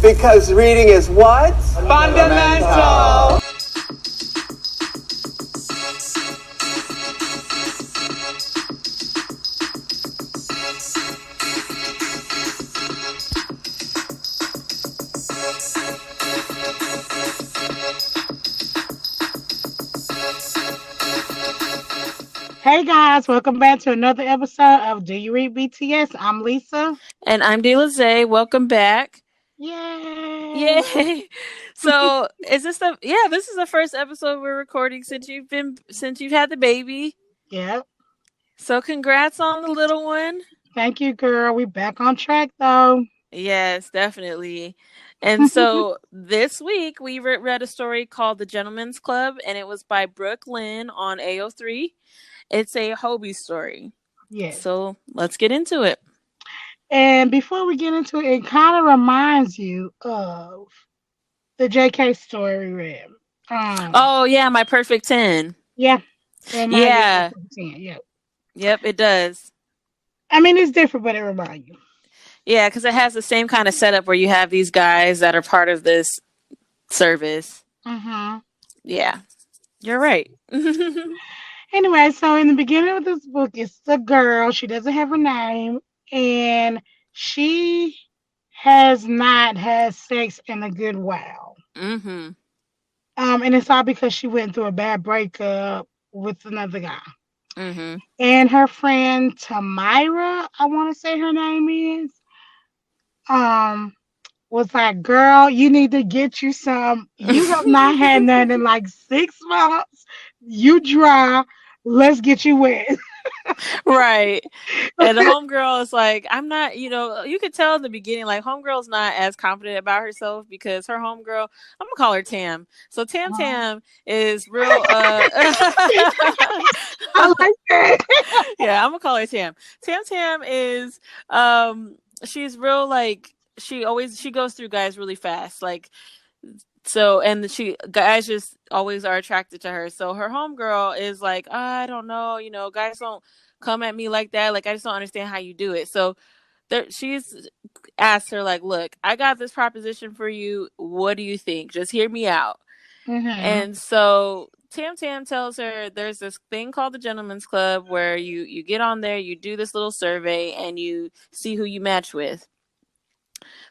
Because reading is what? Fundamental. Hey guys, welcome back to another episode of Do You Read BTS? I'm Lisa. And I'm DeLaZay. Welcome back. Yay! Yay! So this is the first episode we're recording since you've had the baby. Yep. So congrats on the little one. Thank you, girl. We back on track though. Yes, definitely. And so this week we read a story called The Gentleman's Club, and it was by Brooke Lynn on AO3. It's a Hobi story. Yes. So let's get into it. And before we get into it, it kind of reminds you of the JK story we read. Oh yeah, My Perfect 10. Yeah. Yeah. 10. Yep. Yep, it does. I mean, it's different, but it reminds you. Yeah, because it has the same kind of setup where you have these guys that are part of this service. Mm-hmm. Yeah, you're right. Anyway, so in the beginning of this book, it's the girl. She doesn't have her name, and she has not had sex in a good while. Mm-hmm. And it's all because she went through a bad breakup with another guy. Mm-hmm. And her friend Tamira, I want to say her name is, was like, girl, you need to get you some. You have not had none in like 6 months. You dry. Let's get you wet. Right. And the homegirl is like, I'm not, you could tell in the beginning, like, homegirl's not as confident about herself because her homegirl, I'm gonna call her Tam. So Tam is real I like that. Yeah, I'm gonna call her Tam. Tam is she's real, like, she goes through guys really fast, like, so, and guys just always are attracted to her. So her homegirl is like, I don't know, guys don't come at me like that. Like, I just don't understand how you do it. So she's asked her, like, look, I got this proposition for you. What do you think? Just hear me out. Mm-hmm. And so Tam tells her there's this thing called the Gentleman's Club where you get on there, you do this little survey, and you see who you match with.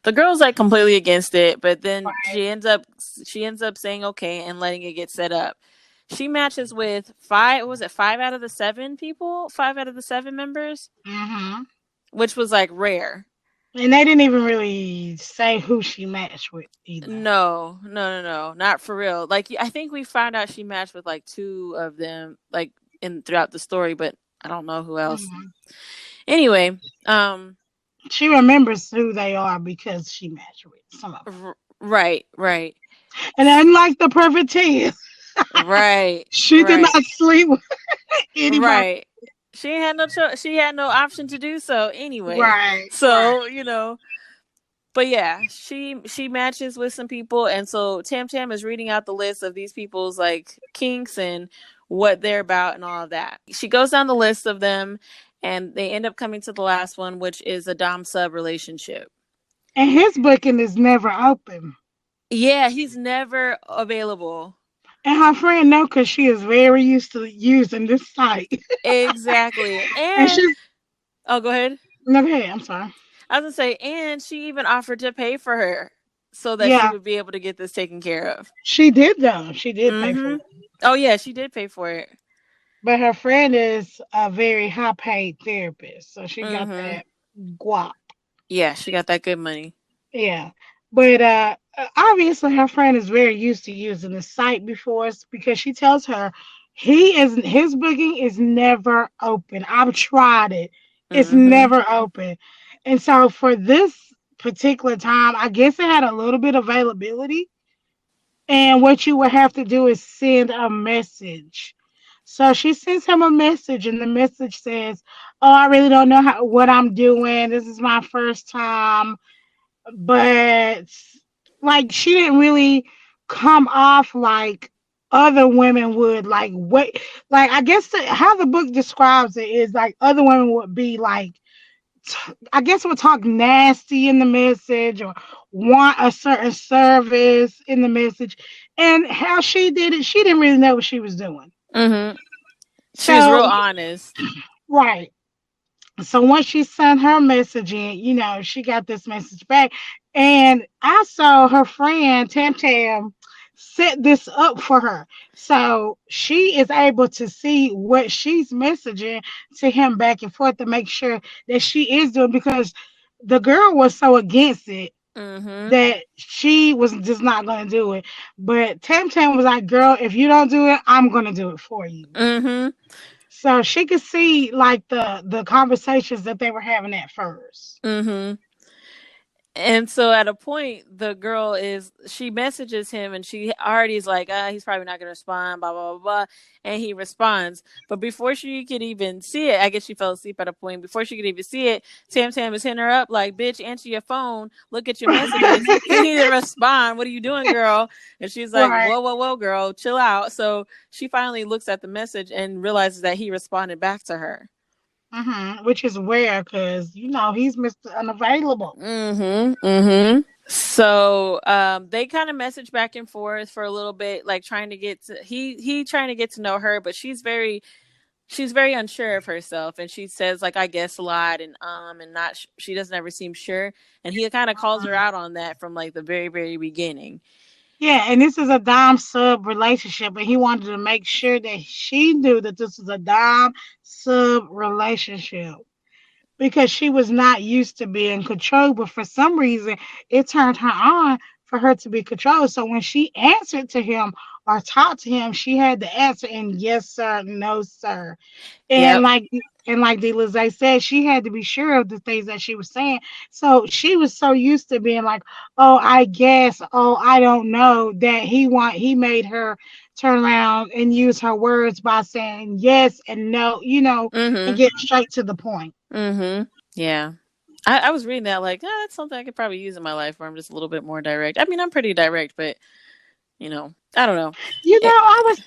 The girl's like completely against it, but then she ends up saying okay and letting it get set up. She matches with 5 out of the 7 people? 5 out of the 7 members? Mm-hmm. Which was like rare. And they didn't even really say who she matched with either. No, not for real. Like, I think we found out she matched with like 2 of them, like, throughout the story, but I don't know who else. Mm-hmm. Anyway, she remembers who they are because she matched with some of them. Right. And unlike the Perfect 10, right, she did not sleep with anybody. Right. She had no she had no option to do so anyway. Right. So, but yeah, she matches with some people, and so Tam is reading out the list of these people's like kinks and what they're about and all of that. She goes down the list of them, and they end up coming to the last one, which is a dom-sub relationship. And his booking is never open. Yeah, he's never available. And her friend knows because she is very used to using this site. Exactly. And she's... Oh, go ahead. No, go ahead. I'm sorry. I was going to say, and she even offered to pay for her so that she would be able to get this taken care of. She did, though. She did pay for it. Oh, yeah, she did pay for it. But her friend is a very high-paid therapist, so she got that guap. Yeah, she got that good money. Yeah. But obviously her friend is very used to using the site before us because she tells her his booking is never open. I've tried it. It's never open. And so for this particular time, I guess it had a little bit of availability. And what you would have to do is send a message. So she sends him a message, and the message says, oh, I really don't know what I'm doing. This is my first time. But, like, she didn't really come off like other women would. Like, what? Like, I guess how the book describes it is, like, other women would be, like, I guess would talk nasty in the message or want a certain service in the message. And how she did it, she didn't really know what she was doing. Mm-hmm. She was real So, honest. right. So once she sent her message in, she got this message back. And I saw her friend Tam Tam set this up for her. So she is able to see what she's messaging to him back and forth to make sure that she is doing, because the girl was so against it Mm-hmm. that she was just not going to do it. But Tam Tam was like, girl, if you don't do it, I'm going to do it for you. Mm-hmm. So she could see like the conversations that they were having at first. Mm-hmm. And so at a point, she messages him and she already is like, he's probably not going to respond, blah, blah, blah, blah. And he responds. But before she could even see it, I guess she fell asleep at a point. Before she could even see it, Tam Tam is hitting her up like, bitch, answer your phone. Look at your messages. He didn't respond. What are you doing, girl? And she's like, Right. whoa, whoa, whoa, girl, chill out. So she finally looks at the message and realizes that he responded back to her. Which is rare because he's Mr. Unavailable. Mm-hmm. Mm-hmm. So they kind of message back and forth for a little bit, like trying to get to he trying to get to know her, but she's very unsure of herself, and she says like I guess a lot and not she doesn't ever seem sure, and he kind of calls her out on that from like the very very beginning. Yeah, and this is a dom sub relationship, and he wanted to make sure that she knew that this was a dom sub relationship because she was not used to being controlled, but for some reason it turned her on for her to be controlled. So when she answered to him or talked to him, she had to answer in yes sir, no sir. And Yep. like Lizzie said, she had to be sure of the things that she was saying. So she was so used to being like, oh, I guess, oh, I don't know, that he made her turn around and use her words by saying yes and no, and Mm-hmm. get straight to the point. Mm-hmm. Yeah. I was reading that like, that's something I could probably use in my life where I'm just a little bit more direct. I mean, I'm pretty direct, but I don't know. I was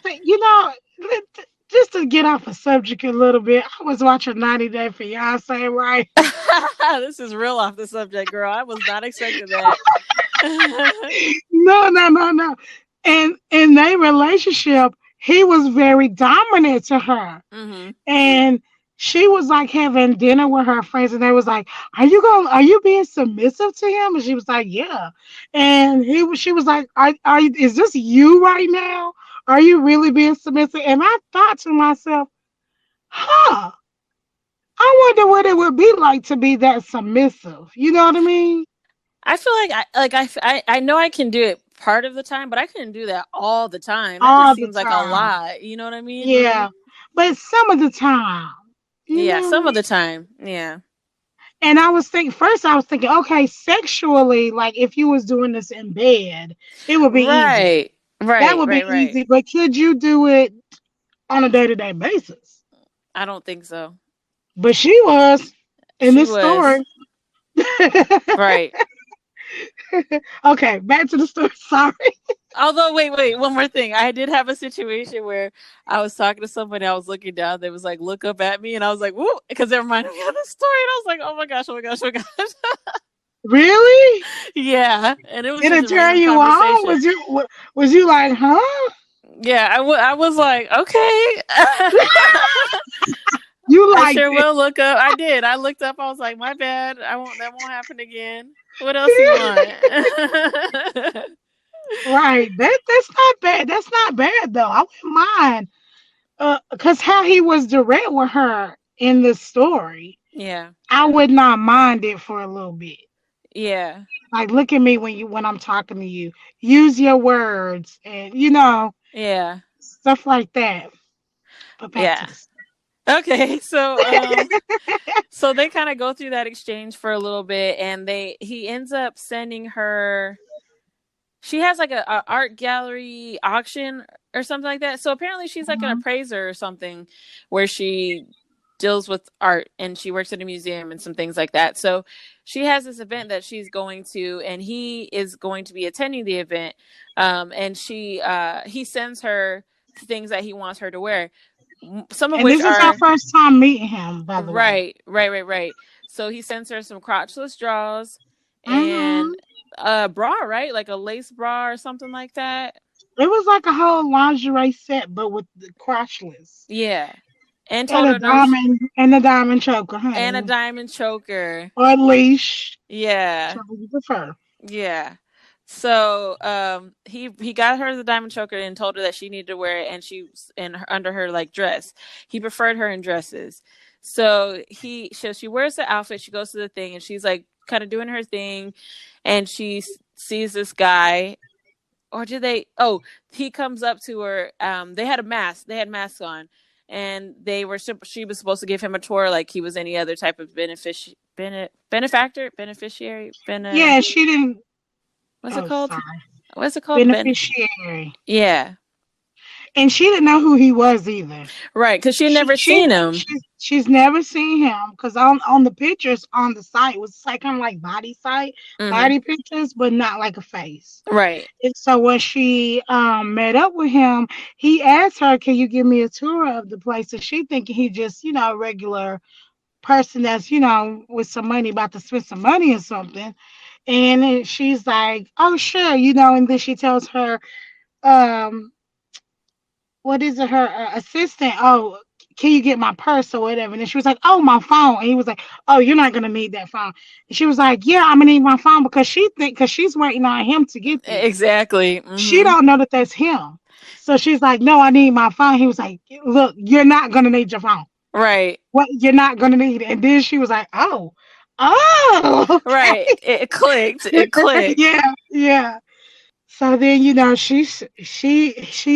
just to get off the subject a little bit, I was watching 90 Day Fiance, right? This is real off the subject, girl. I was not expecting that. No, no, no, no. And in their relationship, he was very dominant to her. Mm-hmm. And she was like having dinner with her friends, and they was like, are you being submissive to him? And she was like, yeah. And she was like, is this you right now? Are you really being submissive? And I thought to myself, huh, I wonder what it would be like to be that submissive. You know what I mean? I feel I know I can do it part of the time, but I couldn't do that all the time. That just All the seems like a time. lot. You know what I mean? Yeah. But some of the time, Yeah, some of the time. Yeah. And I was thinking, okay, sexually, like if you was doing this in bed, it would be easy. Right. That Right. would be Right. Right. easy. But could you do it on a day-to-day basis? I don't think so. But she was in She this was. story. Right. Okay, back to the story. Sorry. Although, wait, one more thing. I did have a situation where I was talking to somebody, I was looking down, they was like, look up at me, and I was like, woo, because it reminded me of the story, and I was like, oh my gosh, oh my gosh, oh my gosh. Really? Yeah, and it was Did just it a turn random you on? conversation. Was you like, huh? Yeah, I was like, okay. You I liked sure it. will look up. I did. I looked up. I was like, my bad. That won't happen again. What else you want? Right. That's not bad. That's not bad though. I wouldn't mind. Cause how he was direct with her in the story, Yeah. I would not mind it for a little bit. Yeah. Like, look at me when I'm talking to you. Use your words and Yeah. stuff like that. But back to Yeah. the Okay. So they kind of go through that exchange for a little bit, and he ends up sending her. She has like a art gallery auction or something like that. So apparently she's like an appraiser or something, where she deals with art and she works at a museum and some things like that. So she has this event that she's going to, and he is going to be attending the event. And he sends her things that he wants her to wear. Some of And which this is our are first time meeting him, by the way. right. So he sends her some crotchless drawers Mm-hmm. and a bra, right? Like a lace bra or something like that. It was like a whole lingerie set, but with the crotchless Yeah. And and told her no a diamond choker, and a honey, diamond choker. or a leash, Yeah. whichever you prefer. Yeah. So he got her the diamond choker and told her that she needed to wear it and she in her, under her like dress. He preferred her in dresses. So she wears the outfit, she goes to the thing and she's like kind of doing her thing and she sees this guy or did they he comes up to her they had masks on and she was supposed to give him a tour like he was any other type of beneficiary Yeah, she didn't. what's it Oh, called? sorry. What's it called? Beneficiary. Yeah. And she didn't know who he was either. Right, because she had She never she seen him. she's never seen him because on the pictures on the site it was like kind of like Mm-hmm. body pictures, but not like a face. Right. And so when she met up with him, he asked her, "Can you give me a tour of the place?" And she thinking he just a regular person that's with some money about to spend some money or something. And then she's like, "Oh sure," And then she tells her um what is it, her assistant, "Oh, can you get my purse or whatever?" And then she was like, "Oh, my phone." And he was like, "Oh, you're not gonna need that phone." And she was like, "Yeah, I'm gonna need my phone," because because she's waiting on him to get there. Exactly. She Mm-hmm. don't know that that's him. So she's like, "No, I need my phone." He was like, "Look, you're not gonna need your phone. Right. What, you're not gonna need it." And then she was like, "Oh, Right. okay." It clicked. It clicked. Yeah, yeah. So then she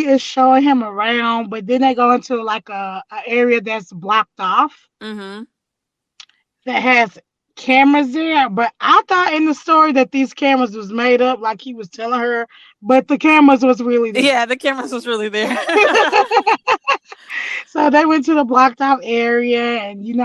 is showing him around, but then they go into like a area that's blocked off Mm-hmm. that has cameras there. But I thought in the story that these cameras was made up, like he was telling her, but the cameras was really there. Yeah, the cameras was really there. So they went to the blocked off area, and he's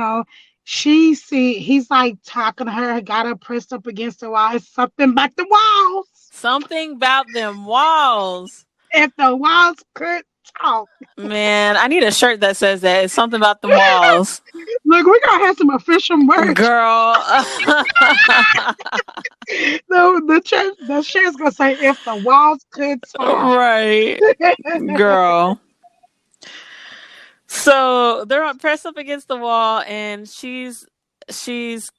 like talking to her, got her pressed up against the wall. It's something about the walls. Something about them walls. If the walls could talk. Man, I need a shirt that says that. It's something about the walls. Look, we're gonna have some official merch. Girl. The shirt's gonna say if the walls could talk. Right. Girl. So they're pressed up against the wall and she's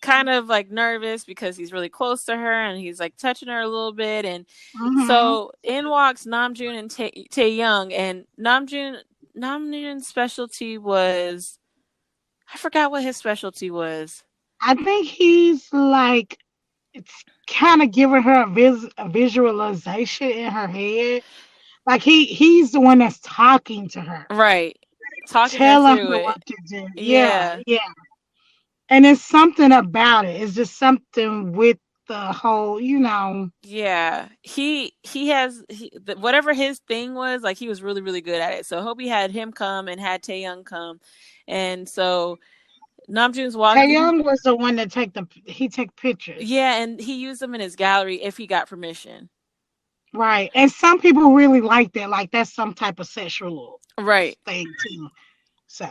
kind of like nervous because he's really close to her and he's like touching her a little bit and Hmm. so in walks Namjoon and Taeyoung and Namjoon's specialty was I forgot what his specialty was. I think he's like it's kind of giving her a visualization in her head. Like he's the one that's talking to her, Right. Talking her telling through her what it. to do. Yeah, Yeah. yeah. And it's something about it. It's just something with the whole. Yeah, he has whatever his thing was. Like he was really really good at it. So Hobi had him come and had Taeyoung come, and so Namjoon's walking. Taeyong was the one that he take pictures. Yeah, and he used them in his gallery if he got permission. Right. And some people really like that. Like that's some type of sexual Right. thing too. So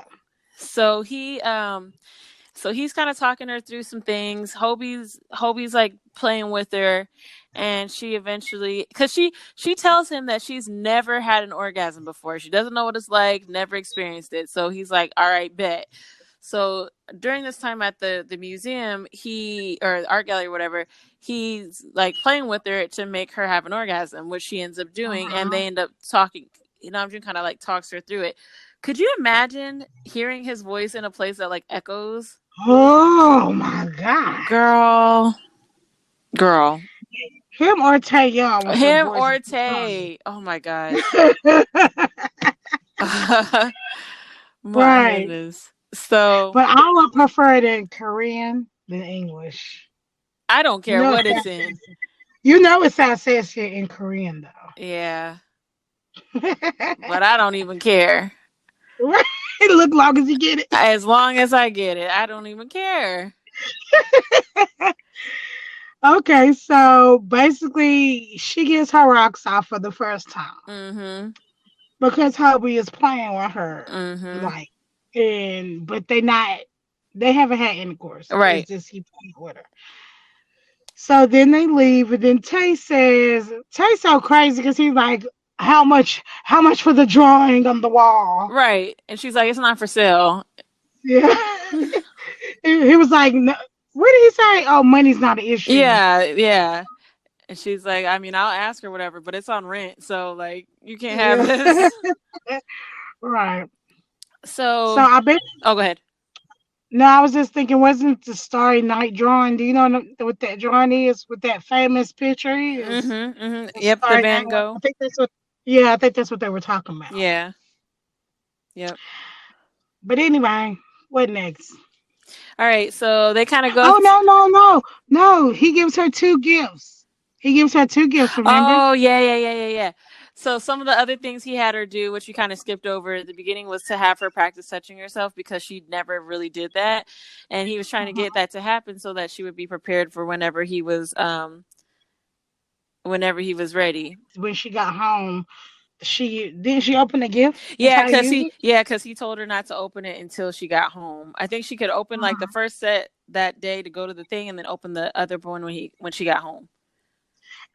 So he's kind of talking her through some things. Hobi's like playing with her, and she eventually, because she tells him that she's never had an orgasm before. She doesn't know what it's like, never experienced it. So he's like, "All right, bet." So during this time at the museum, or the art gallery or whatever, he's like playing with her to make her have an orgasm, which she ends up doing, and uh-huh. they end up talking. Namjoon kind of like talks her through it. Could you imagine hearing his voice in a place that like echoes? Oh my God. Girl. Him or Taeyong with them Him voices. or Tay. Oh my gosh. My Right. goodness. So But I would prefer it in Korean than English. I don't You care know what it's it's not in. sexy. You know it's not sexy in Korean though. Yeah. But I don't even care. Right. Look, long as you get it. As long as I get it, I don't even care. Okay, so basically she gets her rocks off for the first time Mm-hmm. because Hubby is playing with her, Mm-hmm. like, but they not They haven't had intercourse. It's Right. just he played with her. So then they leave, and then Tay's so crazy because he's like, how much for the drawing on the wall? Right. And she's like, it's not for sale. Yeah. He was like, no, what did he say? Oh, money's not an issue. Yeah, yeah. And she's like, I mean, I'll ask her whatever, but it's on rent, so like you can't have Yeah. this. Right. So So, I bet. oh, go ahead. No, I was just thinking, wasn't the Starry Night drawing? Do you know what that drawing is? What that famous picture is? Mm-hmm. Mm-hmm. The Yep, the Starry Night Van one. I Gogh. think that's what. Yeah, I think that's what they were talking about. Yeah. Yep. But anyway, what next? All right. So they kind of go. Oh no! He gives her two gifts. He gives her two gifts. Remember? Oh, yeah. So some of the other things he had her do, which you kind of skipped over at the beginning, was to have her practice touching herself because she never really did that, and he was trying to get that to happen so that she would be prepared for whenever he was ready. When she got home, she open the gift and Yeah, try to cause use he it? yeah, cause he told her not to open it until she got home. I think she could open like the first set that day to go to the thing, and then open the other one when she got home.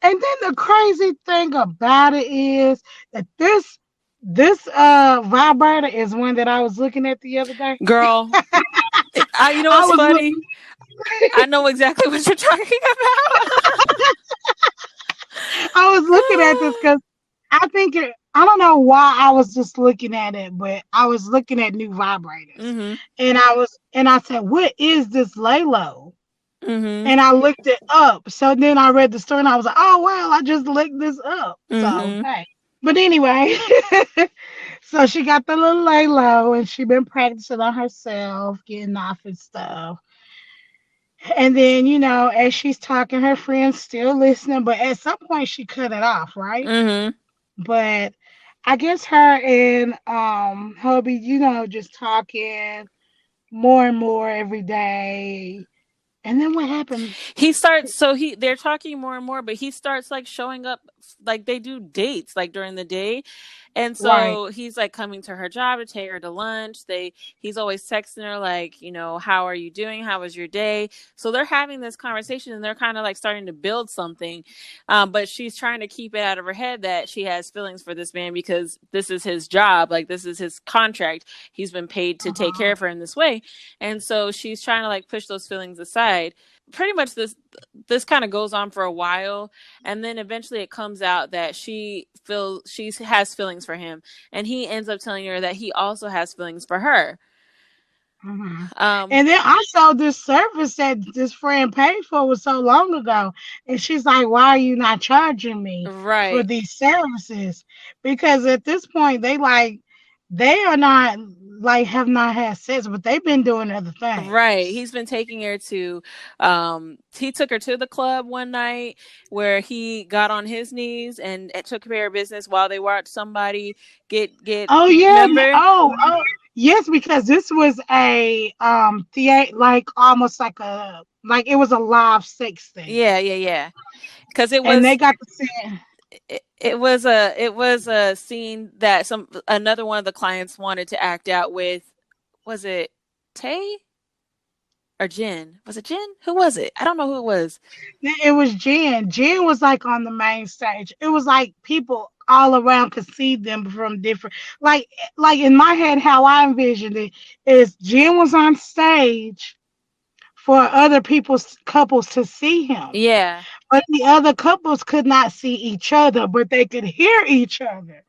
And then the crazy thing about it is that this vibrator is one that I was looking at the other day. Girl, you know I what's was funny? looking I know exactly what you're talking I was looking at this because I don't know why I was just looking at it, but I was looking at new vibrators. about. And I said, what is this Lalo? Mhm. And I looked it up. So then I read the story and I was like, oh wow, I just looked this up. So Mhm. hey. But anyway, so she got the little lay low and she been practicing on herself, getting off and stuff. And then, as she's talking, her friend's still listening, but at some point she cut it off, right? Mhm. But I guess her and Hobi, just talking more and more every day. And then what happened? He starts they're talking more and more, but he starts like showing up, like they do dates like during the day. And Right. so he's like coming to her job to take her to lunch. He's always texting her like, how are you doing? How was your day? So they're having this conversation and they're kind of like starting to build something. But she's trying to keep it out of her head that she has feelings for this man because this is his job, like this is his contract. He's been paid to take care of her in this way. And so she's trying to like push those feelings aside. Pretty much this kind of goes on for a while, and then eventually it comes out that she has feelings for him, and he ends up telling her that he also has feelings for her. Mm-hmm. Um, And then I saw this service that this friend paid for was so long ago. And she's like, why are you not charging me for right. these services? Because at this point, they are not like have not had sex, but they've been doing other Right. things. He's been taking her to he took her to the club one night where he got on his knees and took care of business while they watched somebody get Oh yeah. remember? Oh yes, because this was a theater like almost like it was a live sex thing. Yeah. Cuz it And they was got to see it was a scene that another one of the clients wanted to act out with. Was it Tay or Jen? Was it Jen? Who was it? I don't know who it was. it was Jen. Jen was like on the main stage. It was like people all around could see them from different like in my head how I envisioned it is Jen was on stage for other people's couples to see him. Yeah. But the other couples could not see each other, but they could hear each other.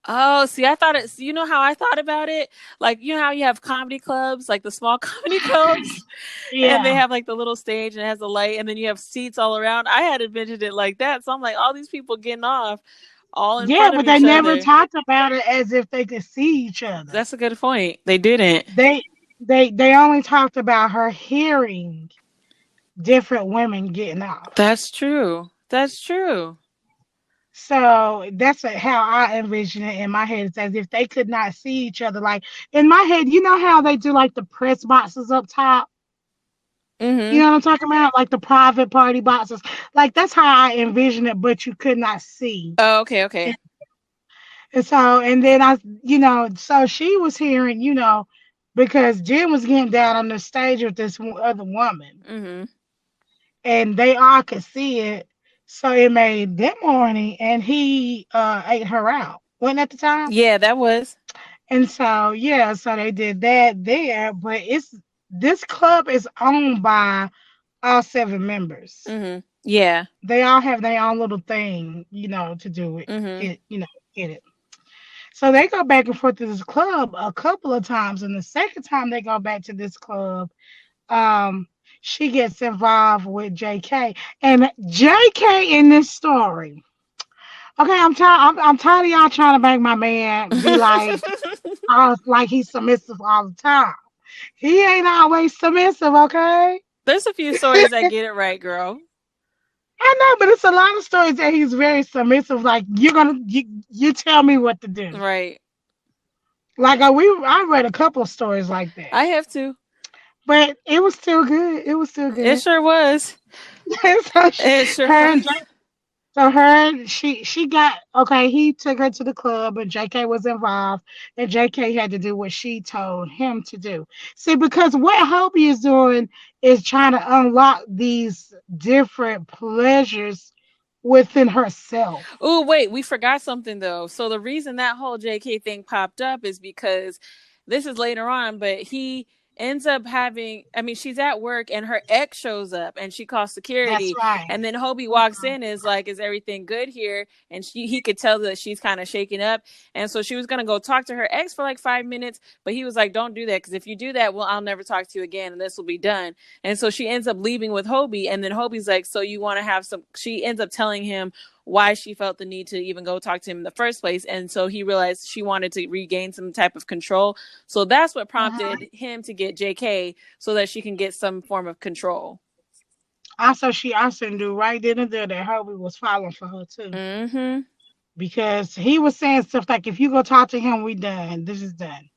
Oh, see, I thought it's, you know how I thought about it? Like, you know how you have comedy clubs, like the small comedy clubs, and they Yeah. have like the little stage and it has a light, and then you have seats all around. I had envisioned it like that. So I'm like, all these people getting off all in Yeah, front of but they each never other. talked about it as if they could see each other. That's a good point. They didn't. They only talked about her hearing different women getting off. That's true. That's true. So that's how I envision it in my head. It's as if they could not see each other. Like in my head, you know how they do like the press boxes up top? You Mm-hmm. know what I'm talking about? Like the private party boxes. Like that's how I envision it, but you could not see. Oh, okay. And so, and then so she was hearing, because Jim was getting down on the stage with this other woman, Mm-hmm. and they all could see it. So it made them horny, and he ate her out. Wasn't at the time? Yeah, that was. And so yeah, so they did that there. But it's this club is owned by all 7 members. Mm-hmm. Yeah. They all have their own little thing, to do with Mm-hmm. it, in it. So they go back and forth to this club a couple of times, and the second time they go back to this club, um, she gets involved with JK, and JK in this story. Okay, I'm tired. I'm tired of y'all trying to make my man be like he's submissive all the time. He ain't always submissive, okay? There's a few stories that get it right, girl. I know, but it's a lot of stories that he's very submissive. Like you tell me what to do. Right. Like I read a couple of stories like that, I have to. but it was still good. It was still It good. sure was. so It sure her and was. So her, she got okay. He took her to the club, and JK was involved, and JK had to do what she told him to do. See, because what Hobi is doing is trying to unlock these different pleasures within herself. Oh, wait, we forgot something though. So the reason that whole JK thing popped up is because this is later on, but he ends up having, I mean, she's at work and her ex shows up and she calls That's security, right. and then Hobi walks in, is like, is everything good here? And he could tell that she's kind of shaking up, and so she was gonna go talk to her ex for like 5 minutes, but he was like, don't do that, because if you do that, well, I'll never talk to you again and this will be done. And so she ends up leaving with Hobi, and then Hobi's like, so you want to have some, she ends up telling him why she felt the need to even go talk to him in the first place. And so he realized she wanted to regain some type of control. So that's what prompted him to get JK, so that she can get some form of control. Also, she also knew right then and there that Hobi was falling for her too, Mm-hmm. because he was saying stuff like, "If you go talk to him, we done. This is done.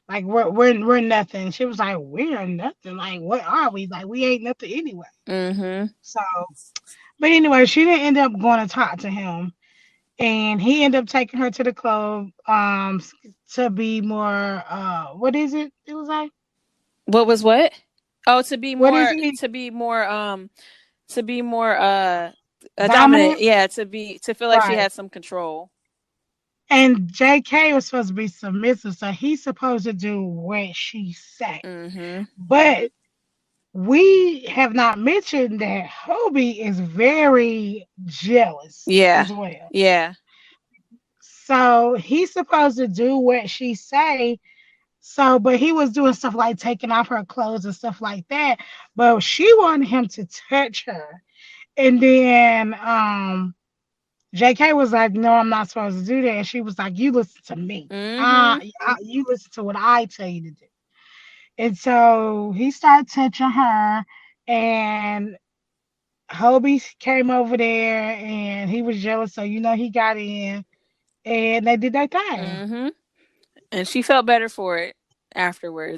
Like we're nothing." She was like, "We're nothing. Like what are we? Like we ain't nothing anyway." Mm-hmm. So, but anyway, she didn't end up going to talk to him, and he ended up taking her to the club, to be more, what is it? It was like, What was what? Oh, to be what is more, it? to be more, to be more, dominant. Dominant, Yeah, to feel like she right? had some control. And JK was supposed to be submissive, so he's supposed to do what she say. Mm-hmm. But we have not mentioned that Hobie is very jealous Yeah. as well. Yeah. So he's supposed to do what she say. So, but he was doing stuff like taking off her clothes and stuff like that. But she wanted him to touch her. And then JK was like, "No, I'm not supposed to do that." And she was like, "You listen to me. Mm-hmm. You listen to what I tell you to do." And so he started touching her, and Hobie came over there, and he was jealous. So he got in, and they did their thing. Mm-hmm. And she felt better for it afterwards.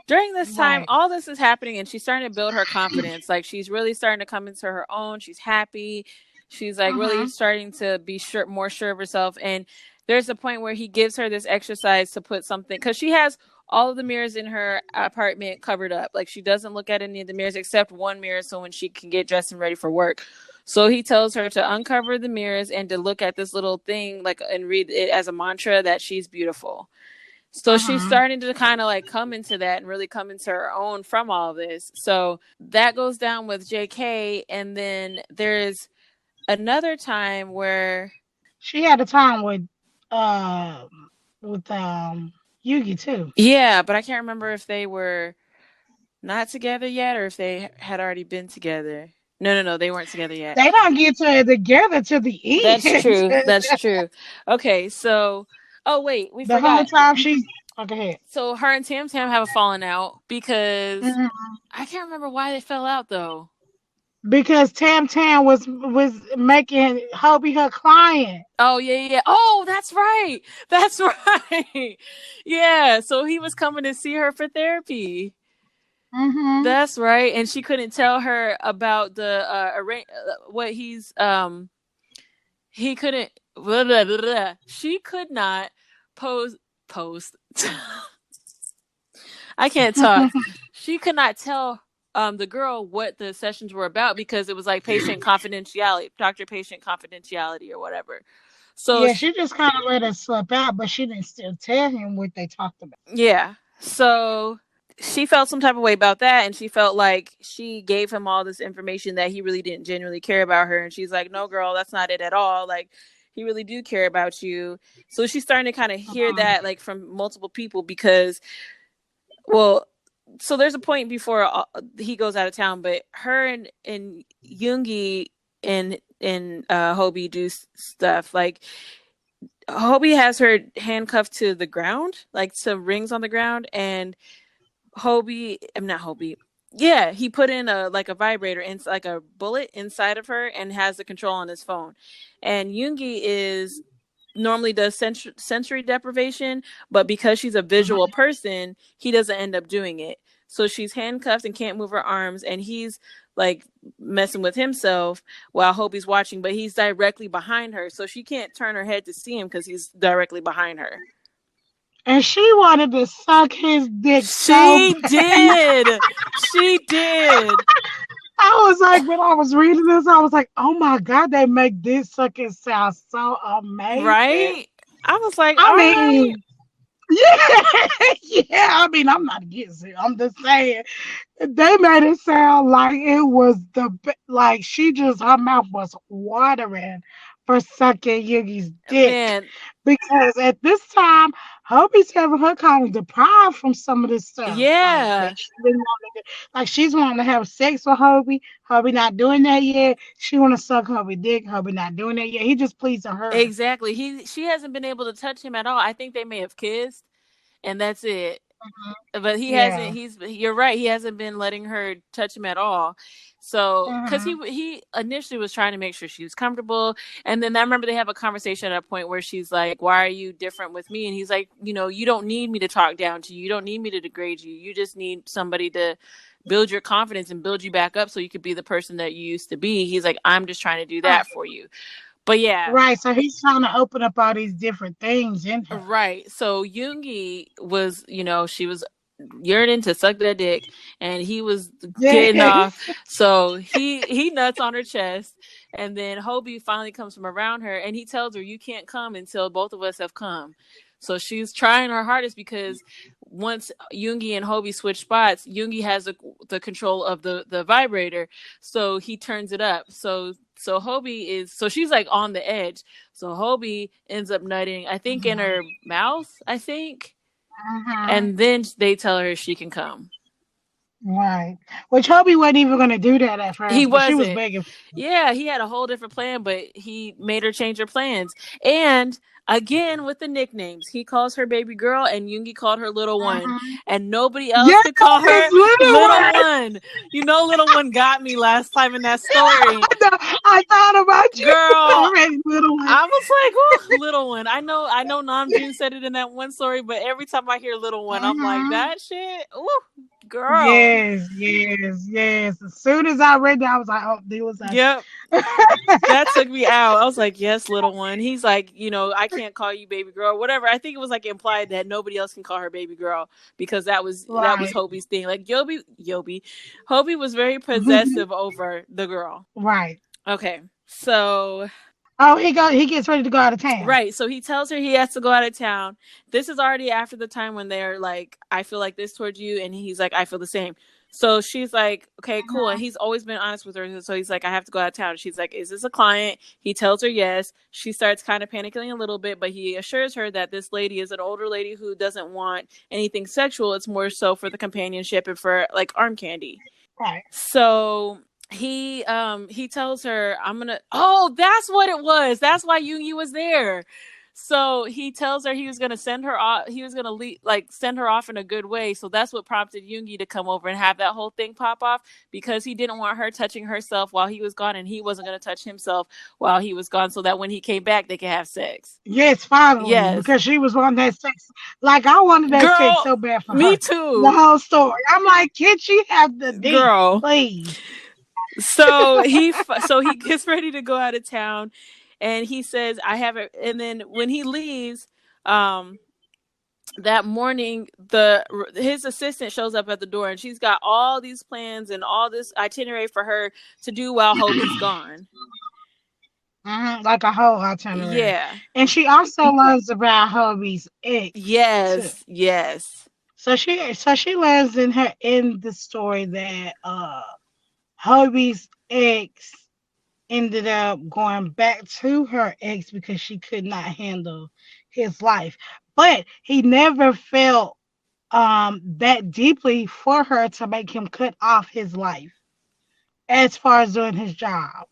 During this time, Right. all this is happening, and she's starting to build her confidence. Like, she's really starting to come into her own. She's happy. She's like really starting to be more sure of herself. And there's a point where he gives her this exercise to put something, because she has all of the mirrors in her apartment covered up. Like, she doesn't look at any of the mirrors except one mirror, so when she can get dressed and ready for work. So he tells her to uncover the mirrors and to look at this little thing, like, and read it as a mantra that she's beautiful. So she's starting to kind of like come into that and really come into her own from all this. So that goes down with JK. And then there's another time where she had a time with Yugi too. yeah, but I can't remember if they were not together yet or if they had already been together. No, they weren't together yet. They don't get together to the end. That's true. That's true. Okay, so oh wait, we The whole forgot. time she's okay. So her and Tam Tam have a falling out because I can't remember why they fell out though. Because Tam Tam was making Hobie her client. Oh yeah. Oh, that's right. That's right. Yeah. So he was coming to see her for therapy. That's right. And she couldn't tell her about the what he's he couldn't blah, blah, blah. She could not post I can't talk. She could not tell the girl what the sessions were about because it was like patient confidentiality, doctor patient confidentiality or whatever. So Yeah, she just kind of let it slip out, but she didn't still tell him what they talked about. yeah. So she felt some type of way about that, and she felt like she gave him all this information that he really didn't genuinely care about her. And she's like, no, girl, that's not it at all. Like, he really do care about you. So she's starting to kind of hear that, like, from multiple people because, well, so there's a point before he goes out of town, but her and Yoongi and Hobi do stuff. Like, Hobi has her handcuffed to the ground, like some rings on the ground, and I'm not Hobi. Yeah, he put in a vibrator and like a bullet inside of her and has the control on his phone. And Yoongi normally does sensory deprivation, but because she's a visual person, he doesn't end up doing it. So she's handcuffed and can't move her arms, and he's like messing with himself while Hobi's watching, but he's directly behind her, so she can't turn her head to see him because he's directly behind her. And she wanted to suck his dick She did. She did. I was like, when I was reading this, I was like, oh my God, they make this sucking sound so amazing. Right? I was like, I mean, yeah, I mean, I'm not against it. I'm just saying they made it sound like it was like her mouth was watering for sucking Yugi's dick. Man. Because at this time, Hobi's having her kind of deprived from some of this stuff. Yeah. Like she's wanting to have sex with Hobi. Hobi not doing that yet. She want to suck Hobi dick. Hobi not doing that yet. He just pleasing her. Exactly. She hasn't been able to touch him at all. I think they may have kissed, and that's it. But he hasn't. You're right. He hasn't been letting her touch him at all. So, because he initially was trying to make sure she was comfortable, and then I remember they have a conversation at a point where she's like, "Why are you different with me?" And he's like, "You know, you don't need me to talk down to you. You don't need me to degrade you. You just need somebody to build your confidence and build you back up so you could be the person that you used to be." He's like, "I'm just trying to do that for you." But yeah. Right. So he's trying to open up all these different things in her. Right. So Yoongi was, she was yearning to suck that dick, and he was getting off. So he nuts on her chest, and then Hobi finally comes from around her, and he tells her, "You can't come until both of us have come." So she's trying her hardest because once Yoongi and Hobi switch spots, Yoongi has the control of the vibrator, so he turns it up. So Hobi she's like on the edge. So Hobi ends up nutting, I think, in her mouth, I think. And then they tell her she can come. Right. Which Hobi wasn't even going to do that at first. He wasn't. She was begging. Yeah, he had a whole different plan, but he made her change her plans. And again, with the nicknames, he calls her baby girl, and Yoongi called her little one, and nobody else could call her little one. You know, little one got me last time in that story. I thought about you, girl. Little one. I was like, oh, little one. I know Namjoon said it in that one story, but every time I hear little one, I'm like, that shit. Ooh, girl. Yes. As soon as I read that, I was like, oh, there was that. Yep. That took me out. I was like, yes, little one. He's like, I can't call you baby girl, whatever. I think it was like implied that nobody else can call her baby girl because that was Hobi's thing. Like Hobi was very possessive over the girl. Right. Okay. So he gets ready to go out of town. Right. So he tells her he has to go out of town. This is already after the time when they're like, I feel like this towards you, and he's like, I feel the same. So she's like, okay, cool. And he's always been honest with her. So he's like, I have to go out of town. She's like, is this a client? He tells her yes. She starts kind of panicking a little bit, but he assures her that this lady is an older lady who doesn't want anything sexual. It's more so for the companionship and for like arm candy. Right. So he tells her, that's what it was. That's why Yoongi was there. So he tells her he was going to send her off. He was going to send her off in a good way. So that's what prompted Yoongi to come over and have that whole thing pop off, because he didn't want her touching herself while he was gone, and he wasn't going to touch himself while he was gone, so that when he came back, they could have sex. Yes, finally. Yes, because she was wanting that sex. Like I wanted that sex so bad for her. Me too. The whole story. I'm like, can she have the dick, girl, please? So he gets ready to go out of town. And he says, I have it. And then when he leaves, that morning, the his assistant shows up at the door, and she's got all these plans and all this itinerary for her to do while Hobie's gone. Like a whole itinerary. Yeah. And she also learns about Hobie's ex too. Yes. Yes. So she learns in the story that Hobie's ex ended up going back to her ex because she could not handle his life. But he never felt that deeply for her to make him cut off his life as far as doing his job.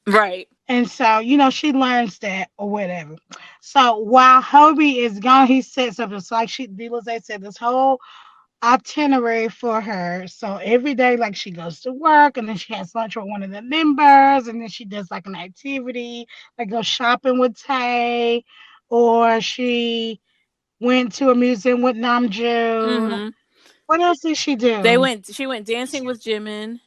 Right. And so, she learns that or whatever. So while Hobie is gone, he sets up this, like Delazay said, this whole itinerary for her. So every day, like she goes to work and then she has lunch with one of the members and then she does like an activity, like go shopping with Tay, or she went to a museum with Namjoon. Mm-hmm. What else did she do? She went dancing with Jimin.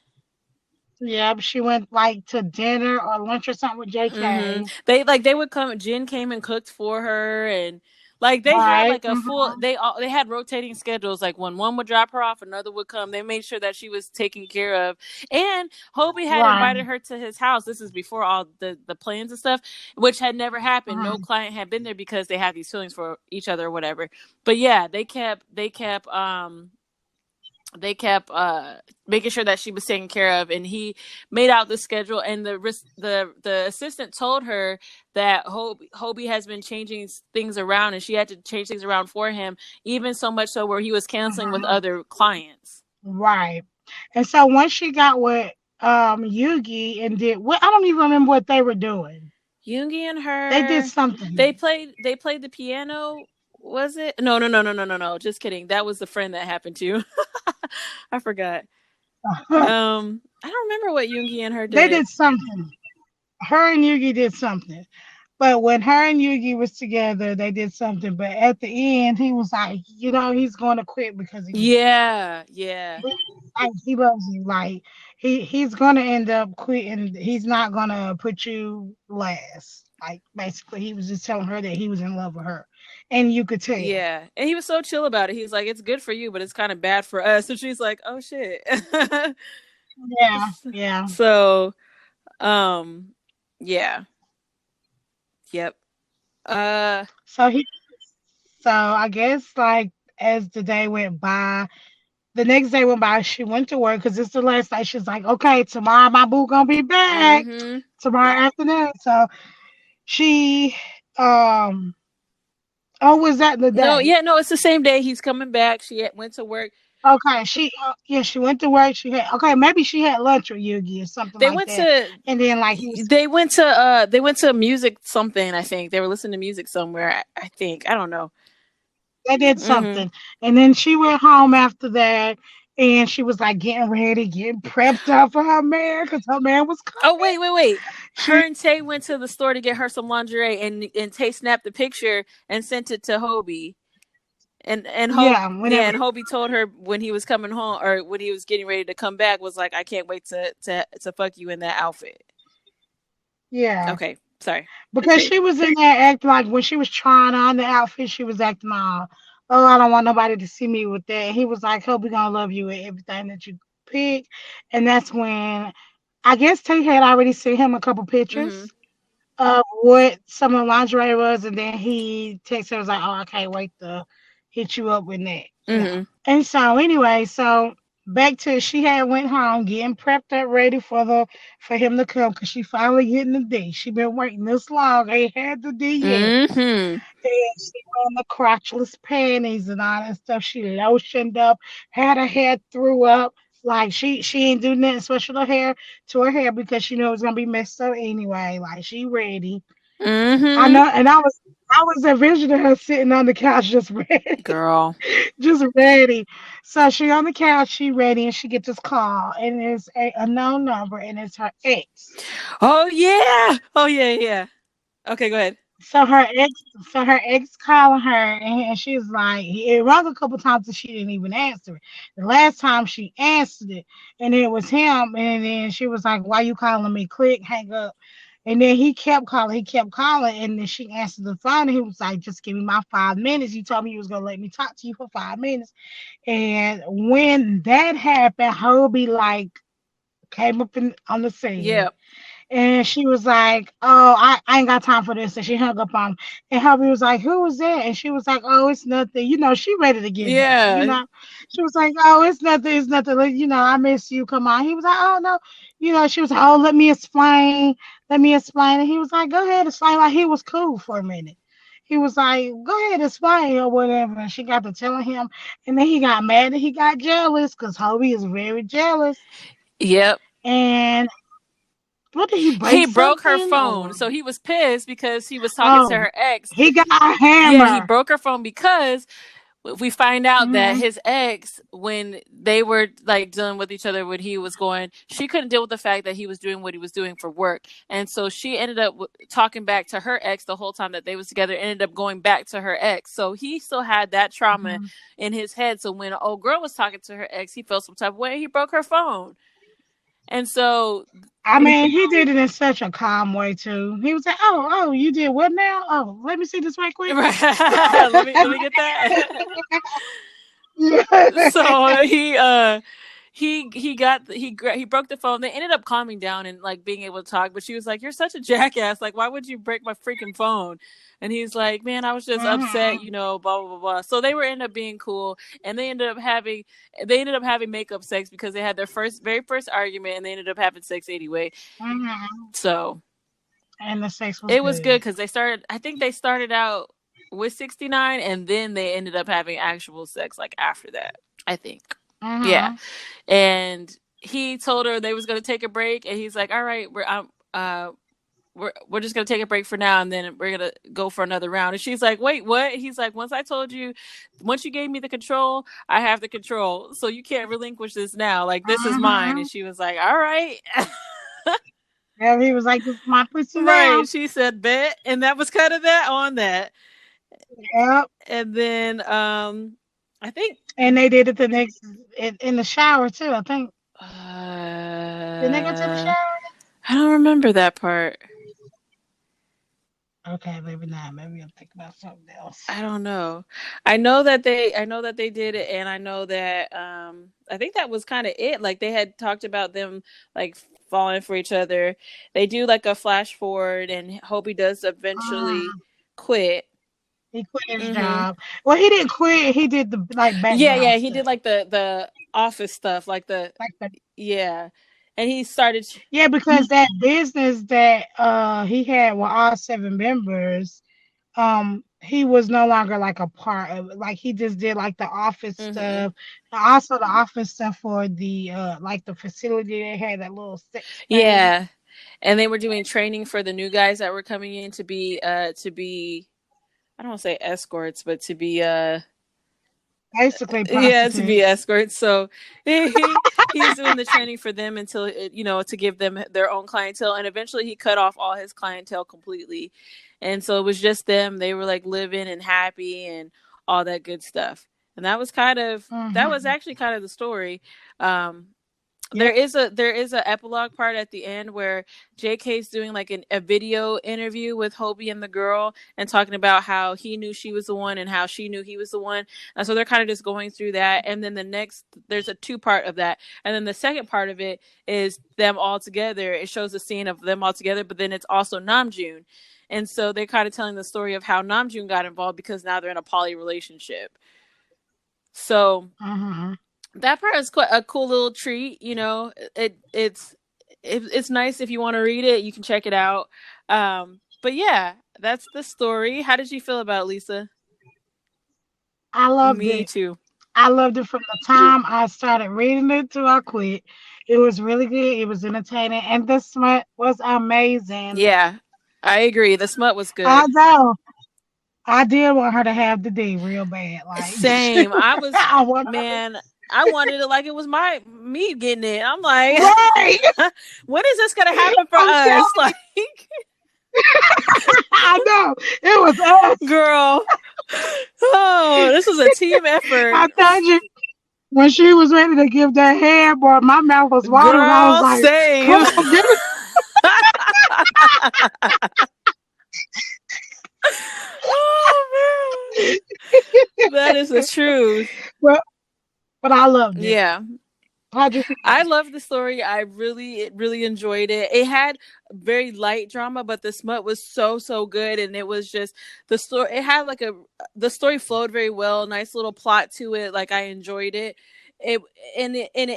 Yeah, she went like to dinner or lunch or something with Mm-hmm. JK. They would come. Jin came and cooked for her, and like they had Right. like a full. They had rotating schedules. Like when one would drop her off, another would come. They made sure that she was taken care of. And Hobie had Right. invited her to his house. This is before all the plans and stuff, which had never happened. No Mhm. client had been there because they had these feelings for each other or whatever. But yeah, they kept making sure that she was taken care of, and he made out the schedule, and the assistant told her that Hobie has been changing things around, and she had to change things around for him, even so much so where he was canceling with Mhm. other clients. Right. And so once she got with Yugi and did what, I don't even remember what they were doing. Yoongi and They did her, something. they played the piano. Was it? No. Just kidding. That was the friend that happened to. I forgot. I don't remember what Yoongi and her They did. did something. Her and Yugi did something. But when her and Yugi was together, they did something. But at the end, he was like, he's going to quit because he loves Yeah, yeah. you. Like, he loves you. Like he's going to end up quitting. He's not going to put you last. Like basically, he was just telling her that he was in love with her, and you could tell. Yeah, and he was so chill about it. He's like, "It's good for you, but it's kind of bad for us." And she's like, "Oh shit." Yeah, yeah. So, um, yeah, yep. Uh, So he, so I guess like as the day went by, the next day went by, she went to work because it's the last day. She's like, okay, tomorrow my boo gonna be back mm-hmm. tomorrow afternoon. So she, oh, was that the No, day? yeah, no, it's the same day he's coming back. Went to work. Okay, yeah, she went to work. She had, okay, maybe she had lunch with Yugi or something They like went that. to And then like he was, they went to music something. I think they were listening to music somewhere. I think I don't know. they did Mm-hmm. something, and then she went home after that. And she was like getting ready, getting prepped up for her man because her man was Oh coming. wait. Her She, and Tay went to the store to get her some lingerie, and Tay snapped the picture and sent it to Hobie. yeah, Yeah, whenever, and Hobie told her when he was coming home or when he was getting ready to come back was like, I can't wait to fuck you in that outfit. yeah. Okay, sorry. Because she was in there acting like when she was trying on the outfit, she was acting all, oh, I don't want nobody to see me with that. And he was like, hope we gonna love you with everything that you pick. And that's when I guess Tay had already sent him a couple Mm-hmm. pictures of what some of the lingerie was, and then he texted her was like, oh, I can't wait to hit you up with that. Mm-hmm. And so anyway, so back to she had went home getting prepped up ready for him to come because she finally getting the D. She been waiting this long, ain't had the D yet. Mm-hmm. And she wearing the crotchless panties and all that stuff. She lotioned up, had her hair threw up. Like she ain't do nothing special to her hair because she knew it was gonna be messed up anyway. Like she ready. I Mm-hmm. know, and I was envisioning her sitting on the couch just ready, Girl. just ready. So she on the couch, she ready, and she gets this call, and it's a unknown number, and it's her ex. Oh yeah. Oh yeah. Okay, go ahead. So her ex, calling her, and she's like, it rung a couple times, and she didn't even answer it. The last time she answered it, and it was him, and then she was like, "Why you calling me?" Click, hang up. And then he kept calling, and then she answered the phone, and he was like, "Just give me my 5 minutes. You told me you was gonna let me talk to you for 5 minutes." And when that happened, Hobie like came up on the scene. Yep. And she was like, "Oh, I ain't got time for this." And she hung up on him. And Hubby was like, "Who was that?" And she was like, "Oh, it's nothing." She ready to get back. Yeah. She was like, "Oh, it's nothing. It's nothing. Like, I miss you. Come on." He was like, "Oh, no." She was like, "Oh, let me explain. Let me explain." And he was like, "Go ahead, explain." Like, he was cool for a minute. He was like, "Go ahead, explain," or whatever. And she got to telling him. And then he got mad and he got jealous because Hobie is very jealous. Yep. And what did he He break broke her something phone, or? so he was pissed because he was talking to Oh, her ex. he got a Yeah, he hammer. broke her phone because we find out that Mm-hmm. his ex, when they were like dealing with each other, when he was going, she couldn't deal with the fact that he was doing what he was doing for work, and so she ended up talking back to her ex the whole time that they was together. Ended up going back to her ex, so he still had that trauma Mm-hmm. in his head. So when an old girl was talking to her ex, he felt some type of way. He broke her phone, and so I mean, he did it in such a calm way too. He was like, "Oh, you did what now? Oh, let me see this right quick." let me get that. So he broke the phone. They ended up calming down and like being able to talk, but she was like, "You're such a jackass. Like, why would you break my freaking phone?" And he's like, "Man, I was just upset, Mm-hmm. blah blah blah." So they were ended up being cool, and they ended up having makeup sex because they had their very first argument, and they ended up having sex anyway. Mm-hmm. So And the sex was it was good good. because I think they started out with 69, and then they ended up having actual sex like after that, I think. Yeah. Mm-hmm. And he told her they was going to take a break, and he's like, "All right, we're just going to take a break for now, and then we're going to go for another round." And she's like, "Wait, what?" He's like, once you gave me the control, I have the control. So you can't relinquish this now. Like, this is mine." Mm-hmm. And she was like, "All right." And he was like, "This is my pussy now." Right. She said, "Bet." And that was kind of that on that. Yep. And then I think And they did it the next in the shower too. I think. Didn't they go to the uh shower? I don't remember that part. Okay, maybe not. Maybe I'm thinking about something else. I don't know. I know that they did it, and I know that I think that was kind of it. Like they had talked about them like falling for each other. They do like a flash forward, and Hopi does eventually Mm. quit. He quit his Mhm. job. Well, he didn't quit. He did the like Yeah, background he did stuff, like the office stuff, like the like the yeah. And he started yeah, because that business that he had with all 7 members, he was no longer like a part of it. Like he just did like the office mhm. stuff, and also the office stuff for the like the facility they had that little sex space. Yeah. And they were doing training for the new guys that were coming in to be I don't want to say escorts, but to be Basically yeah, to be prostitutes. escorts. So he's doing the training for them until to give them their own clientele, and eventually he cut off all his clientele completely, and so it was just them. They were like living and happy and all that good stuff, and that was Hmm. actually kind of the story. Um, Yep. there is a epilogue part at the end where JK's doing like a video interview with Hobie and the girl and talking about how he knew she was the one and how she knew he was the one. And so they're kind of just going through that. And then there's a two-part of that. And then the second part of it is them all together. It shows a scene of them all together, but then it's also Namjoon. And so they're kind of telling the story of how Namjoon got involved because now they're in a poly relationship. So Hmm. that part is quite a cool little treat. It's nice if you want to read it, you can check it out. But yeah, that's the story. How did you feel about it, Lisa? I loved Me it. too. I loved it from the time I started reading it to I quit. It was really good. It was entertaining, and the smut was amazing. Yeah, I agree. The smut was good. Although I did want her to have the D real bad, like Same. I was I want man. I wanted it like it was me getting it. I'm like, right. when is this gonna happen for I'm telling us? Like, you, I know it was us. girl. Oh, this was a team effort. I told you when she was ready to give that hand, boy, my mouth was watering. I was Girl, like, "Come same. on, give it." Oh man, that is the truth. Well, but I loved it. Yeah. How'd you feel? I love the story. I really enjoyed it. It had very light drama, but the smut was so good, and it was just the story. It had like the story flowed very well. Nice little plot to it. Like I enjoyed it. It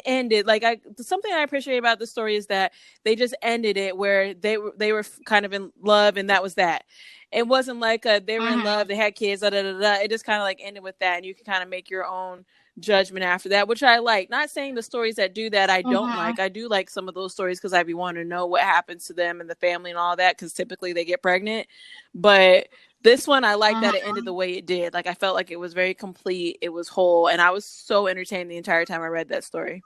ended like something I appreciate about the story is that they just ended it where they were kind of in love, and that was that. It wasn't like they were in love, they had kids, da da da da. It just kind of like ended with that, and you can kind of make your own judgment after that, which I like. Not saying the stories that do that I don't like. I do like some of those stories because I be wanting to know what happens to them and the family and all that, because typically they get pregnant. But this one, I like that it ended the way it did. Like I felt like it was very complete, it was whole, and I was so entertained the entire time I read that story.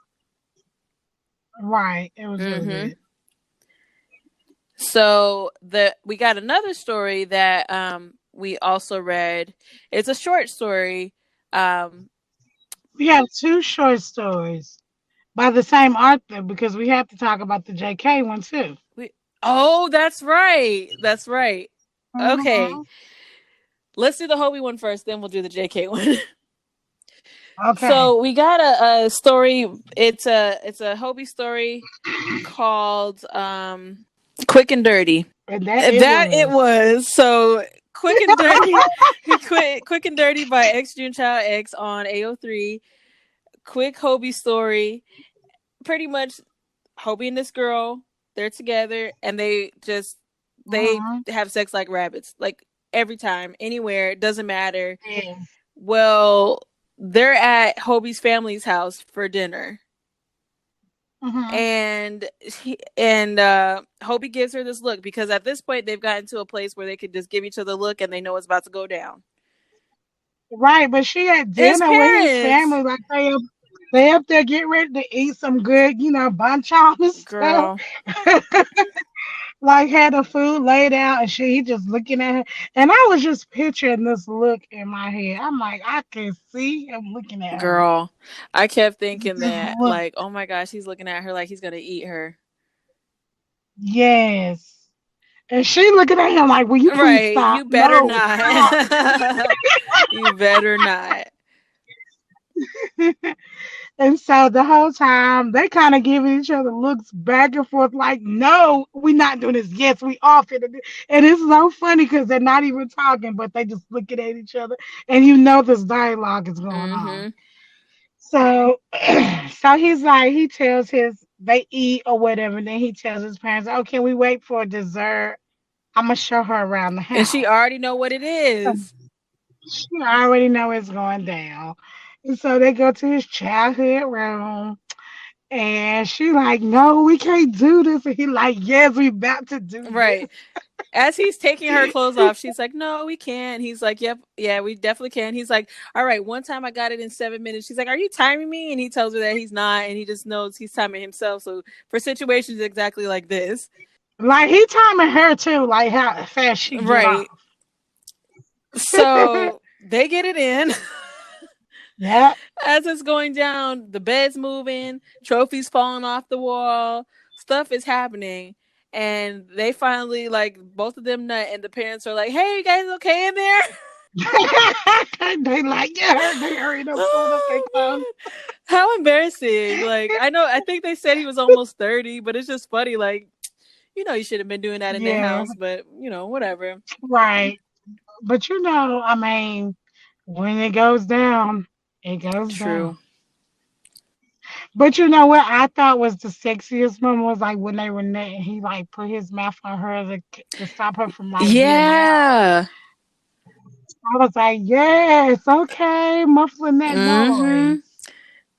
Right, it was really good. So we got another story that we also read. It's a short story. We have two short stories by the same author because we have to talk about the JK one too. Oh, that's right. That's right. Okay. Let's do the Hobi one first, then we'll do the JK one. Okay. So we got a story. It's a Hobi story called Quick and Dirty. And it was. So Quick and Dirty, Quick and Dirty by X June Child X on AO3. Quick Hobi story. Pretty much, Hobi and this girl, they're together, and they have sex like rabbits, like every time, anywhere, it doesn't matter. Yeah. Well, they're at Hobi's family's house for dinner. And Hobi gives her this look because at this point they've gotten to a place where they could just give each other a look and they know it's about to go down. Right, but she at dinner with his family, like they up there getting ready to eat some good, bonchon and stuff. Like had the food laid out and he just looking at her. And I was just picturing this look in my head. I'm like, I can see him looking at her. Girl, I kept thinking that, like, oh my gosh, he's looking at her like he's gonna eat her. Yes. And she looking at him like, will you please stop? You better not. You better not. And so the whole time they kind of giving each other looks back and forth like, no, we're not doing this. Yes, we are fit. And it's so funny because they're not even talking, but they just looking at each other. And this dialogue is going on. So he's like, he tells they eat or whatever. And then he tells his parents, oh, can we wait for dessert? I'm going to show her around the house. And she already know what it is. She already know it's going down. And so they go to his childhood room. And she like, no, we can't do this. And he like, yes, we about to do this. As he's taking her clothes off, she's like, no, we can't. He's like, yep, yeah, we definitely can. He's like, all right, one time I got it in 7 minutes. She's like, are you timing me? And he tells her that he's not. And he just knows he's timing himself. So for situations exactly like this. Like he timing her too, like how fast she get off. So they get it in. Yeah. As it's going down, the bed's moving, trophies falling off the wall, stuff is happening, and they finally, like, both of them nut, and the parents are like, "Hey, you guys okay in there?" They like, yeah, they hurried up, pulled up their clothes. How embarrassing! Like, I think they said he was almost 30, but it's just funny. Like, you should have been doing that in their house, but whatever. Right, but I mean, when it goes down. It goes down. But you know what I thought was the sexiest moment was like when they were nutting, he like put his mouth on her to stop her from like getting out. I was like, yes, okay, muffling that noise.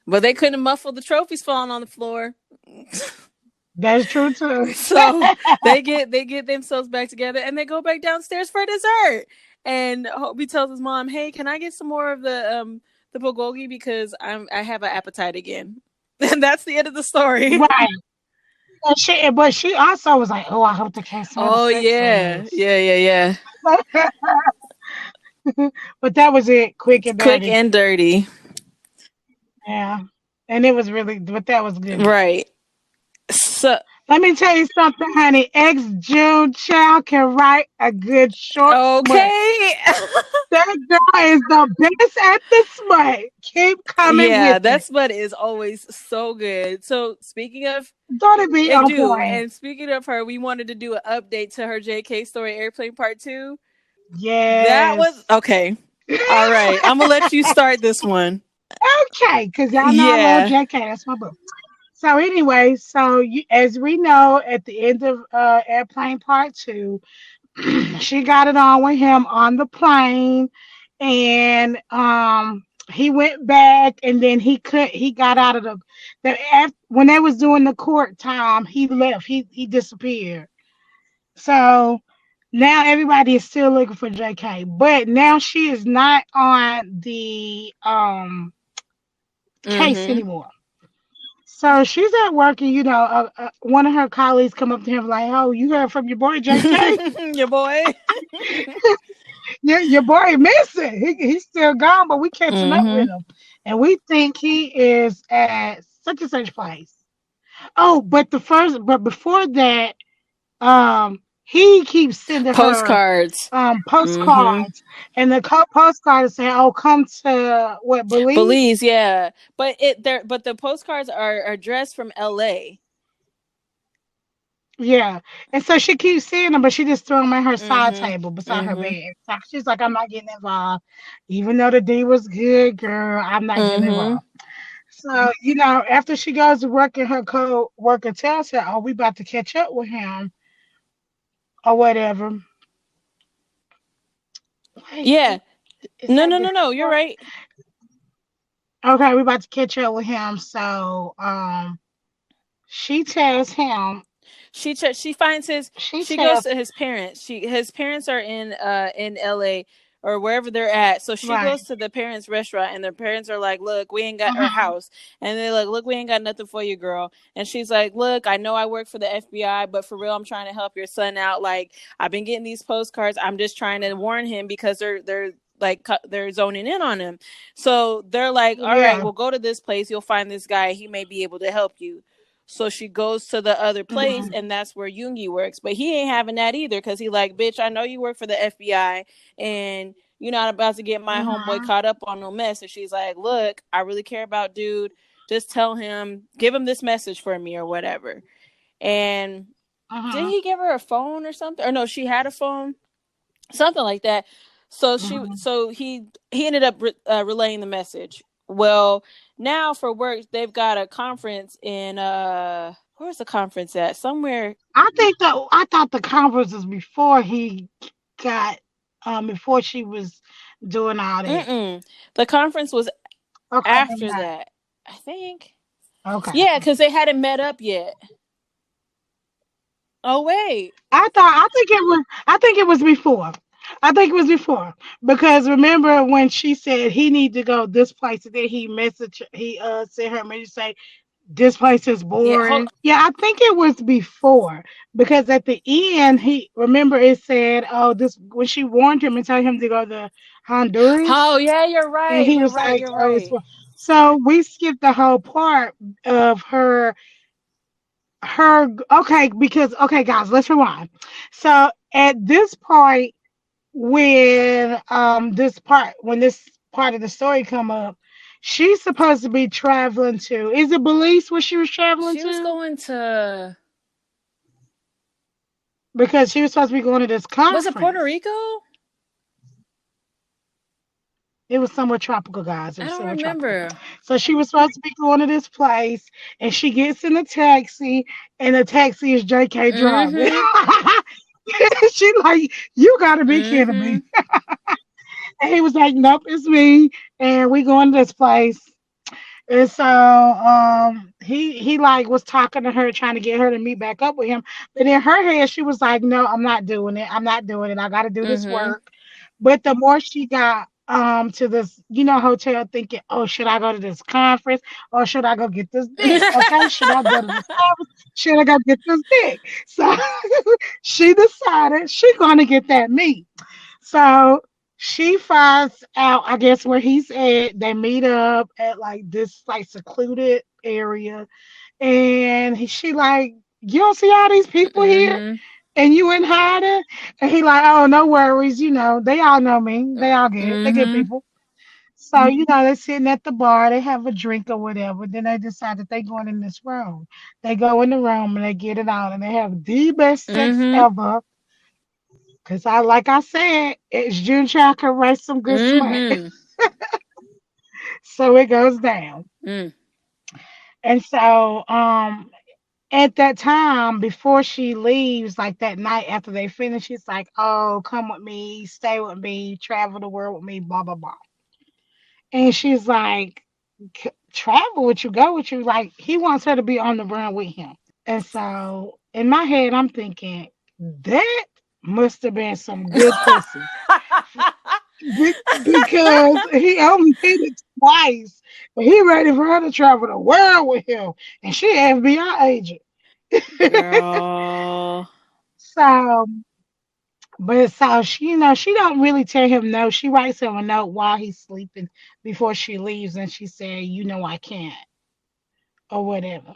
But they couldn't muffle the trophies falling on the floor. That's true too. So they get themselves back together and they go back downstairs for dessert. And Hobi tells his mom, "Hey, can I get some more of the bulgogi because I have an appetite again." And that's the end of the story. Right. But she also was like, "Oh, I hope the case." Oh yeah. But that was it. Quick and dirty. Yeah, and it was really, but that was good. Right. So Let me tell you something, honey. Ex June child can write a good short smut. Okay. That girl is the best at the smut. Keep coming Yeah, with that it. smut is always so good. So speaking of Don't it be it on do, point? and speaking of her, we wanted to do an update to her JK story Airplane Part 2. That Yes. was okay. All right. I'm gonna let you start this one. Okay, because y'all know I love Yeah. JK. That's my book. So anyway, as we know, at the end of Airplane Part 2, she got it on with him on the plane, and he went back, and then he got out of when they was doing the court time, he left. He disappeared. So now everybody is still looking for JK, but now she is not on the case Mm-hmm. anymore. So she's at work, and one of her colleagues come up to him like, "Oh, you heard from your boy JK? Your boy. Your boy missing. He's still gone, but we catching up Mm-hmm. with him, and we think he is at such and such place." Oh, but before that, he keeps sending her Postcards. Mm-hmm. postcards, and the postcard is saying, "Oh, come to what Belize, Belize." yeah. But the postcards are addressed from LA. Yeah. And so she keeps seeing them, but she just threw them at her side Mm-hmm. table beside her Mm-hmm. bed. So she's like, I'm not getting involved. Even though the D was good, girl, I'm not getting Mm-hmm. involved. So, after she goes to work and her co-worker tells her, "Oh, we about to catch up with him or whatever." Wait, Yeah. is No, that no, no, no. You're before? right. Okay, we about to catch up with him. So, she tells him, She finds his she she goes tells, to his parents. His parents are in LA or wherever they're at. So she right. goes to the parents' restaurant and their parents are like, "Look, we ain't got our Uh-huh. house." And they're like, "Look, we ain't got nothing for you, girl." And she's like, "Look, I know I work for the FBI, but for real, I'm trying to help your son out. Like, I've been getting these postcards. I'm just trying to warn him because they're like they're zoning in on him." So they're like, "All right, Yeah. we'll go to this place. You'll find this guy. He may be able to help you." So she goes to the other place, Mhm. and that's where Yoongi works. But he ain't having that either, because he like, bitch, I know you work for the FBI, and you're not about to get my homeboy Mhm. caught up on no mess. And she's like, look, I really care about dude. Just tell him, give him this message for me or whatever. And did Mhm. he give her a phone or something? Or no, she had a phone, something like that. Mhm. So he ended up relaying the message. Well, now for work they've got a conference in where's the conference at? Somewhere. I thought the conference was before he got before she was doing all that. Mm-mm. The conference was Okay, maybe after not. that, I think. Okay. Yeah, because they hadn't met up yet. Oh wait. I think it was before. I think it was before. Because remember when she said he need to go this place, and then he sent her a message say this place is Yeah. Hold. boring. Yeah, I think it was before, because at the end he remember it said, "Oh, this," when she warned him and told him to go to Oh Honduras, yeah, you're and right. he You're was right. like, You're "Oh, it's right. boring." So we skipped the whole part of her. Okay, because okay, guys, let's rewind. So at this point, when this part of the story come up, she's supposed to be traveling to. Is it Belize where she was traveling She was to? going to. Because she was supposed to be going to this Was it Puerto conference. Rico? It was somewhere tropical, guys. It I was don't somewhere tropical. remember. So she was supposed to be going to this place, and she gets in a taxi, and the taxi is JK driving. Mm-hmm. She like, "You gotta be kidding Mm-hmm. me." And he was like, "Nope, it's me, and we going to this place." And so he like was talking to her, trying to get her to meet back up with him. But in her head, she was like, "No, I'm not doing it. I'm not doing it. I gotta do this Mm-hmm. work." But the more she got to this, hotel, thinking, "Oh, should I go to this conference, or should I go get this dick? Okay, should I go to this conference? Should I go get this dick?" So she decided she gonna get that meat. So she finds out, I guess, where he's at. They meet up at like this like secluded area, and she like You don't see all these people here, Mm-hmm. and you in hiding. And he like, oh, no worries. They all know me. They all good. They good Mm-hmm. people. So, they're sitting at the bar, they have a drink or whatever. Then they decide that they going in this room. They go in the room and they get it on and they have the best sex Mm-hmm. ever. Cause like I said, it's June Child can raise some good smut. Mm-hmm. So it goes down. Mm. And so, at that time, before she leaves, like that night after they finish, she's like, oh, come with me, stay with me, travel the world with me, blah, blah, blah. And she's like, travel with you, go with you. Like, he wants her to be on the run with him. And so in my head, I'm thinking, that must have been some good pussy. Because he only did it twice. But he ready for her to travel the world with him. And she FBI agent. Girl. So, but so she, she don't really tell him no. She writes him a note while he's sleeping before she leaves, and she said, I can't, or whatever.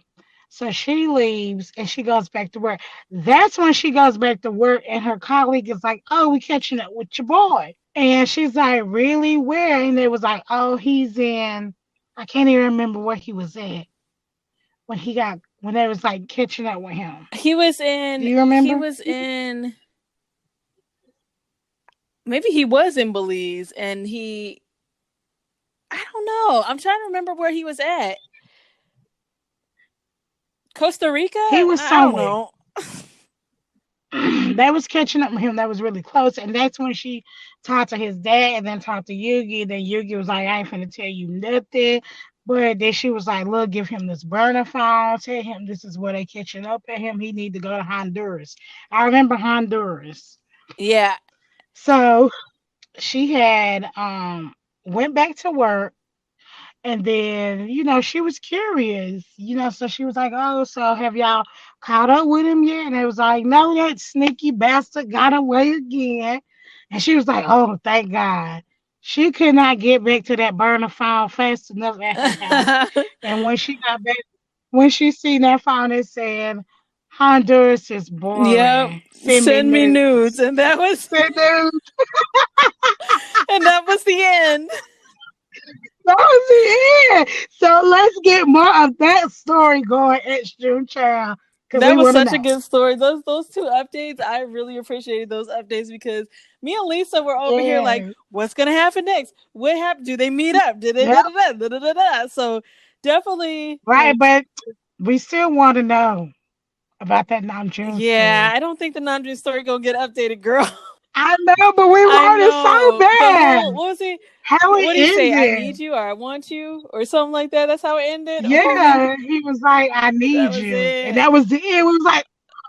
So she leaves and she goes back to work. That's when she goes back to work, and her colleague is like, "Oh, we catching up with your boy." And she's like, "Really? Where?" And they was like, "Oh, he's in. I can't even remember where he was at when they was like catching up with him. He was Do in you he remember?" was in maybe he was in Belize and I don't know. I'm trying to remember where he was at. Costa Rica? He was I don't somewhere. know. They was catching up with him. That was really close, and that's when she talked to his dad, and then talked to Yugi. Then Yugi was like, "I ain't finna tell you nothing." But then she was like, "Look, give him this burner phone. Tell him this is where they catching up at him. He need to go to Honduras." I remember Honduras. Yeah. So she had went back to work. And then, she was curious, so she was like, "Oh, so have y'all caught up with him yet?" And it was like, "No, that sneaky bastard got away again." And she was like, "Oh, thank God." She could not get back to that burner phone fast enough at her house. And when she got back, when she seen that phone, it said, "Honduras is Yep. boring. Send me Send me nudes. nudes." And that was Send nudes. and that was the end. That was the end. So let's get more of that story going at June Child, because That we was want to such a know. good story. Those two updates, I really appreciated those updates because me and Lisa were over here like, Yeah. what's gonna happen next? What happened? Do they meet up? Did they Yep. da? So definitely Right, like but we still want to know about that non June yeah, story. I don't think the non story gonna get updated, girl. I know, but we I want it so know. The bad. whole what was he? How it What did he say? I ended. need you or I want you or something like that. That's how it ended. Hobi. Yeah, he was like, "I That need was you," and it. that was the end. We was like,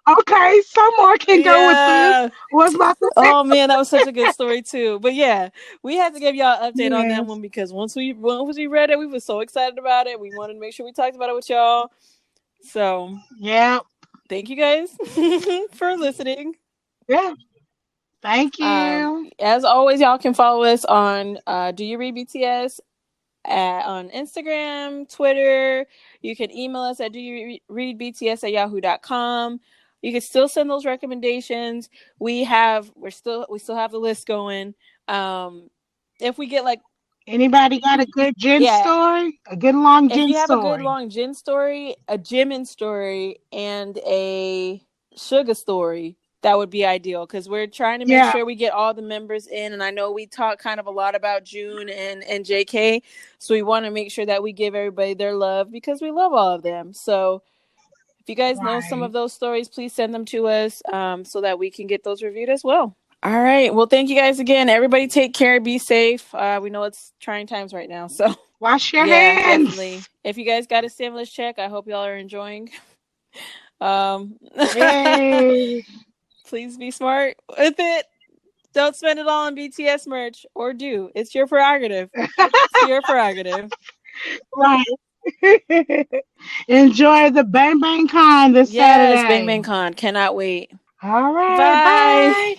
"Okay, some more can go with this." Yeah. What's about the next? Oh man, that was such a good story too. But yeah, we had to give y'all an update on that Yes. one because once we read it, we were so excited about it. We wanted to make sure we talked about it with y'all. So Yeah. thank you guys for listening. Yeah. Thank you. As always, y'all can follow us on Do You Read BTS on Instagram, Twitter. You can email us at doyoureadbts@yahoo.com. You can still send those recommendations. We still have the list going. If we get like Anybody got a good gin yeah, story? A good long if gin you have a good story? long Jin story, a Jimin story, and a Suga story, that would be ideal because we're trying to make Yeah. sure we get all the members in. And I know we talk kind of a lot about June and JK, so we want to make sure that we give everybody their love because we love all of them. So if you guys know some Right. of those stories, please send them to us so that we can get those reviewed as well. All right. Well, thank you guys again. Everybody take care. Be safe. We know it's trying times right now. So Wash your yeah, hands. definitely. If you guys got a stimulus check, I hope y'all are enjoying. Um, Yay. please be smart with it. Don't spend it all on BTS merch, or do. It's your prerogative. It's your prerogative. Right. Enjoy the Bang Bang Con this Yes, Bang Saturday. Bang Con. Cannot wait. All right. Bye. Bye.